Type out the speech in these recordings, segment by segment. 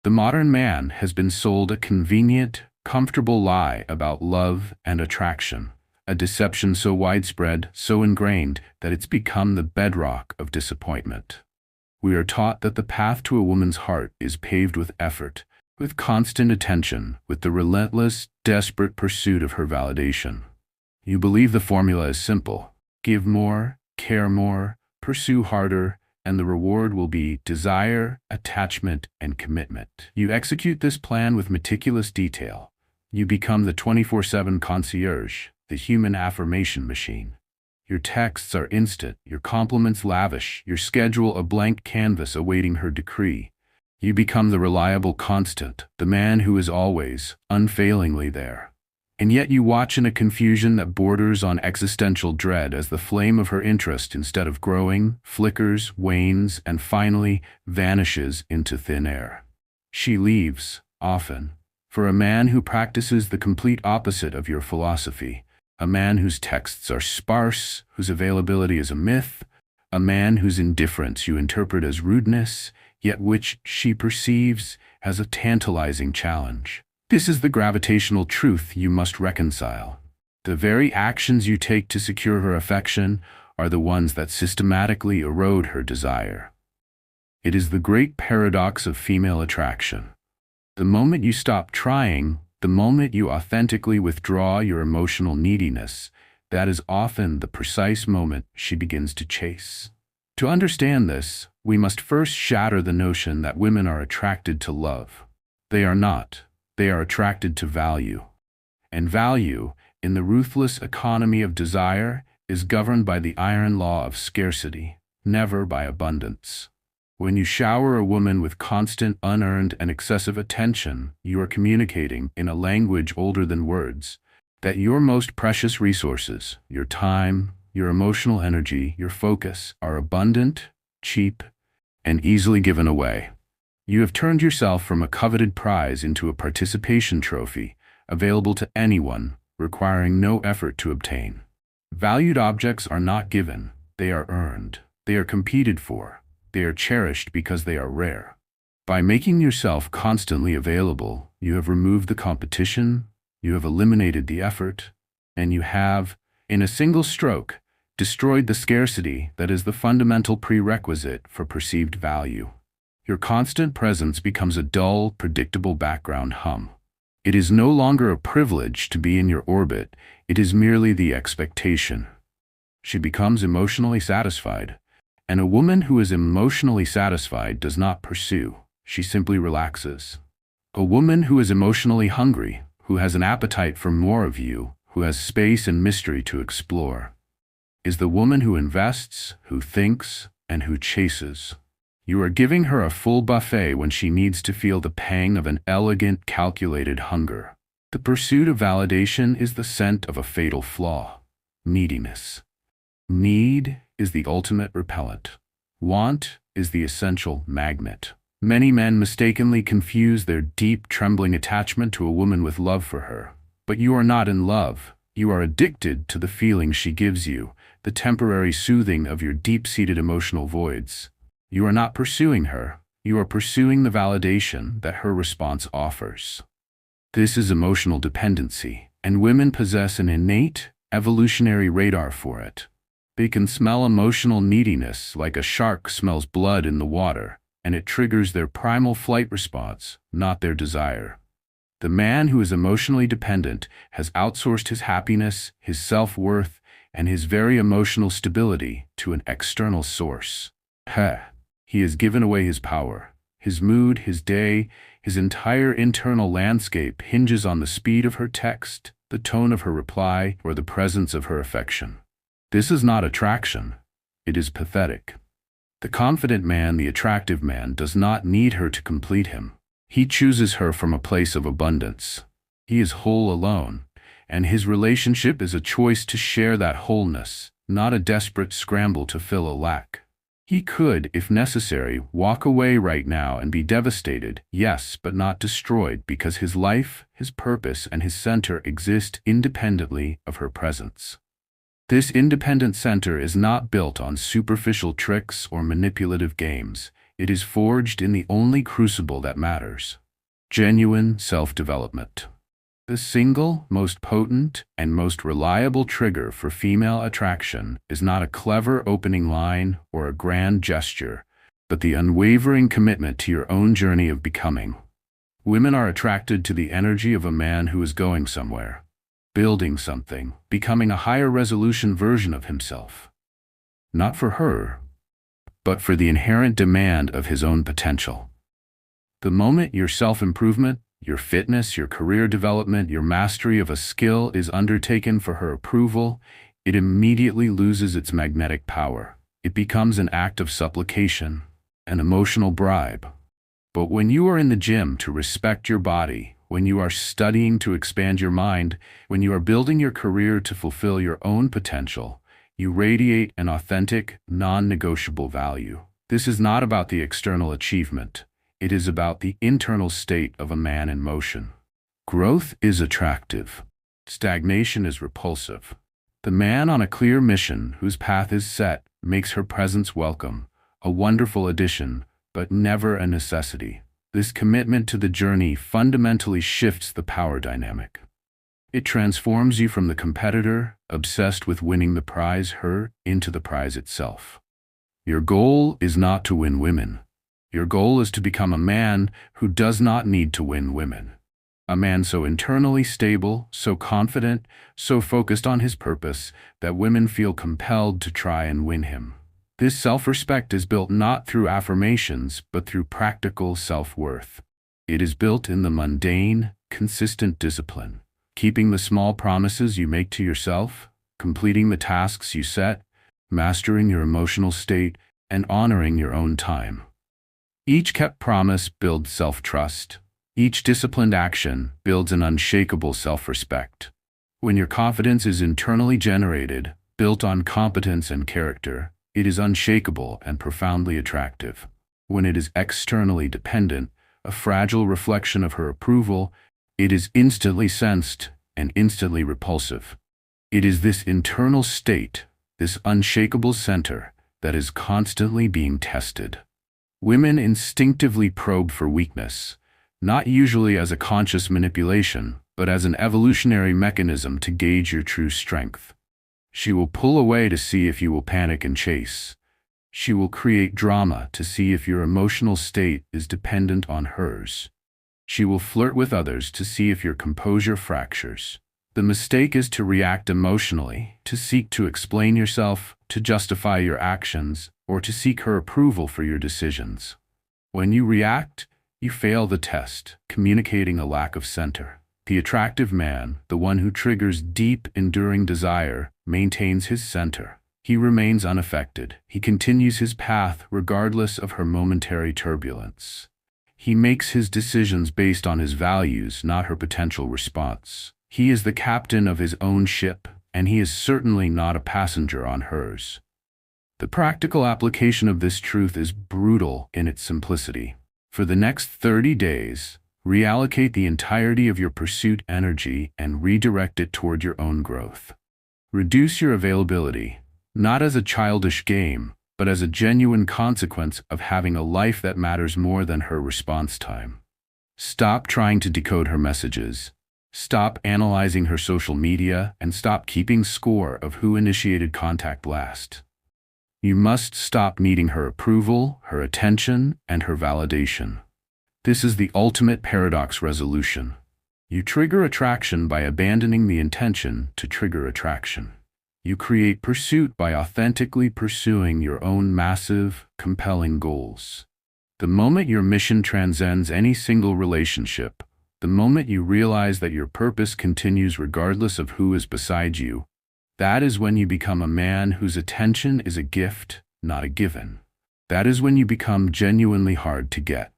The modern man has been sold a convenient, comfortable lie about love and attraction, a deception so widespread, so ingrained, that it's become the bedrock of disappointment. We are taught that the path to a woman's heart is paved with effort, with constant attention, with the relentless, desperate pursuit of her validation. You believe the formula is simple: give more, care more, pursue harder, and the reward will be desire, attachment, and commitment. You execute this plan with meticulous detail. You become the 24/7 concierge, the human affirmation machine. Your texts are instant, your compliments lavish, your schedule a blank canvas awaiting her decree. You become the reliable constant, the man who is always, unfailingly there. And yet you watch in a confusion that borders on existential dread as the flame of her interest, instead of growing, flickers, wanes, and finally vanishes into thin air. She leaves, often, for a man who practices the complete opposite of your philosophy, a man whose texts are sparse, whose availability is a myth, a man whose indifference you interpret as rudeness, yet which she perceives as a tantalizing challenge. This is the gravitational truth you must reconcile. The very actions you take to secure her affection are the ones that systematically erode her desire. It is the great paradox of female attraction. The moment you stop trying, the moment you authentically withdraw your emotional neediness, that is often the precise moment she begins to chase. To understand this, we must first shatter the notion that women are attracted to love. They are not. They are attracted to value. And value, in the ruthless economy of desire, is governed by the iron law of scarcity, never by abundance. When you shower a woman with constant, unearned, and excessive attention, you are communicating, in a language older than words, that your most precious resources, your time, your emotional energy, your focus, are abundant, cheap, and easily given away. You have turned yourself from a coveted prize into a participation trophy, available to anyone, requiring no effort to obtain. Valued objects are not given, they are earned. They are competed for. They are cherished because they are rare. By making yourself constantly available, you have removed the competition, you have eliminated the effort, and you have, in a single stroke, destroyed the scarcity that is the fundamental prerequisite for perceived value. Your constant presence becomes a dull, predictable background hum. It is no longer a privilege to be in your orbit, it is merely the expectation. She becomes emotionally satisfied, and a woman who is emotionally satisfied does not pursue, she simply relaxes. A woman who is emotionally hungry, who has an appetite for more of you, who has space and mystery to explore, is the woman who invests, who thinks, and who chases. You are giving her a full buffet when she needs to feel the pang of an elegant, calculated hunger. The pursuit of validation is the scent of a fatal flaw: neediness. Need is the ultimate repellent. Want is the essential magnet. Many men mistakenly confuse their deep, trembling attachment to a woman with love for her. But you are not in love. You are addicted to the feeling she gives you, the temporary soothing of your deep-seated emotional voids. You are not pursuing her. You are pursuing the validation that her response offers. This is emotional dependency, and women possess an innate, evolutionary radar for it. They can smell emotional neediness like a shark smells blood in the water, and it triggers their primal flight response, not their desire. The man who is emotionally dependent has outsourced his happiness, his self-worth, and his very emotional stability to an external source. He has given away his power. His mood, his day, his entire internal landscape hinges on the speed of her text, the tone of her reply, or the presence of her affection. This is not attraction. It is pathetic. The confident man, the attractive man, does not need her to complete him. He chooses her from a place of abundance. He is whole alone, and his relationship is a choice to share that wholeness, not a desperate scramble to fill a lack. He could, if necessary, walk away right now and be devastated, yes, but not destroyed, because his life, his purpose, and his center exist independently of her presence. This independent center is not built on superficial tricks or manipulative games. It is forged in the only crucible that matters: genuine self-development. The single, most potent, and most reliable trigger for female attraction is not a clever opening line or a grand gesture, but the unwavering commitment to your own journey of becoming. Women are attracted to the energy of a man who is going somewhere, building something, becoming a higher resolution version of himself. Not for her, but for the inherent demand of his own potential. The moment your self-improvement, your fitness, your career development, your mastery of a skill is undertaken for her approval, it immediately loses its magnetic power. It becomes an act of supplication, an emotional bribe. But when you are in the gym to respect your body, when you are studying to expand your mind, when you are building your career to fulfill your own potential, you radiate an authentic, non-negotiable value. This is not about the external achievement. It is about the internal state of a man in motion. Growth is attractive. Stagnation is repulsive. The man on a clear mission, whose path is set, makes her presence welcome, a wonderful addition, but never a necessity. This commitment to the journey fundamentally shifts the power dynamic. It transforms you from the competitor, obsessed with winning the prize, her, into the prize itself. Your goal is not to win women. Your goal is to become a man who does not need to win women. A man so internally stable, so confident, so focused on his purpose that women feel compelled to try and win him. This self-respect is built not through affirmations, but through practical self-worth. It is built in the mundane, consistent discipline, keeping the small promises you make to yourself, completing the tasks you set, mastering your emotional state, and honoring your own time. Each kept promise builds self-trust. Each disciplined action builds an unshakable self-respect. When your confidence is internally generated, built on competence and character, it is unshakable and profoundly attractive. When it is externally dependent, a fragile reflection of her approval, it is instantly sensed and instantly repulsive. It is this internal state, this unshakable center, that is constantly being tested. Women instinctively probe for weakness, not usually as a conscious manipulation, but as an evolutionary mechanism to gauge your true strength. She will pull away to see if you will panic and chase. She will create drama to see if your emotional state is dependent on hers. She will flirt with others to see if your composure fractures. The mistake is to react emotionally, to seek to explain yourself, to justify your actions, or to seek her approval for your decisions. When you react, you fail the test, communicating a lack of center. The attractive man, the one who triggers deep, enduring desire, maintains his center. He remains unaffected. He continues his path regardless of her momentary turbulence. He makes his decisions based on his values, not her potential response. He is the captain of his own ship, and he is certainly not a passenger on hers. The practical application of this truth is brutal in its simplicity. For the next 30 days, reallocate the entirety of your pursuit energy and redirect it toward your own growth. Reduce your availability, not as a childish game, but as a genuine consequence of having a life that matters more than her response time. Stop trying to decode her messages. Stop analyzing her social media, and stop keeping score of who initiated contact last. You must stop needing her approval, her attention, and her validation. This is the ultimate paradox resolution. You trigger attraction by abandoning the intention to trigger attraction. You create pursuit by authentically pursuing your own massive, compelling goals. The moment your mission transcends any single relationship, the moment you realize that your purpose continues regardless of who is beside you, that is when you become a man whose attention is a gift, not a given. That is when you become genuinely hard to get.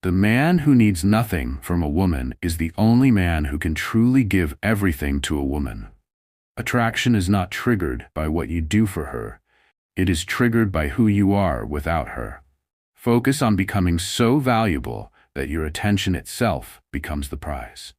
The man who needs nothing from a woman is the only man who can truly give everything to a woman. Attraction is not triggered by what you do for her. It is triggered by who you are without her. Focus on becoming so valuable that your attention itself becomes the prize.